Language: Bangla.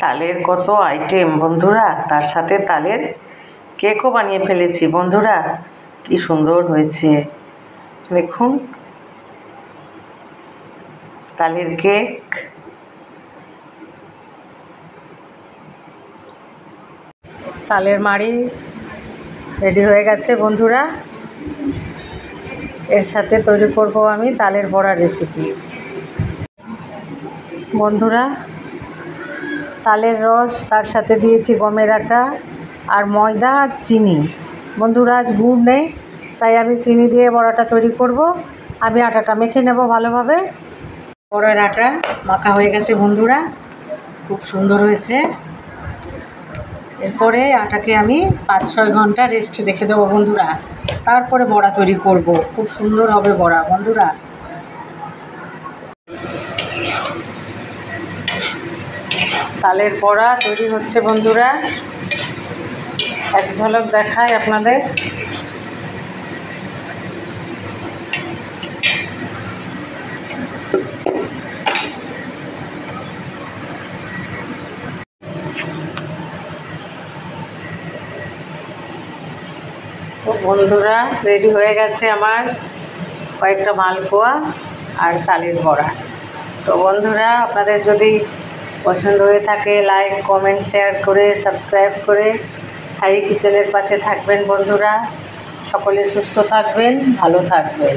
তালের কত আইটেম বন্ধুরা, তার সাথে তালের কেকও বানিয়ে ফেলেছি বন্ধুরা। কি সুন্দর হয়েছে দেখুন, তালের কেক। তালের মাড়ি রেডি হয়ে গেছে বন্ধুরা। এর সাথে তৈরি করব আমি তালের বড়া রেসিপি বন্ধুরা। তালের রস, তার সাথে দিয়েছি গমের আটা আর ময়দা আর চিনি বন্ধুরা। আজ গুড় নেই, তাই আমি চিনি দিয়ে বড়াটা তৈরি করব। আমি আটাটা মেখে নেব ভালোভাবে। বড়ার আটা মাখা হয়ে গেছে বন্ধুরা, খুব সুন্দর হয়েছে। এরপরে আটাকে আমি 5-6 ঘন্টা রেস্ট রেখে দেবো বন্ধুরা, তারপরে বড়া তৈরি করব। খুব সুন্দর হবে বড়া বন্ধুরা। তালের বড়া তৈরি হচ্ছে বন্ধুরা, এক ঝলক দেখাই আপনাদের। তো বন্ধুরা, রেডি হয়ে গেছে আমার কয়েকটা মালপোয়া আর তালের বড়া। তো বন্ধুরা, আপনাদের যদি পছন্দ হয়ে থাকে লাইক, কমেন্ট, শেয়ার করে সাবস্ক্রাইব করে সাই কিচেনের পাশে থাকবেন বন্ধুরা। সকলে সুস্থ থাকবেন, ভালো থাকবেন।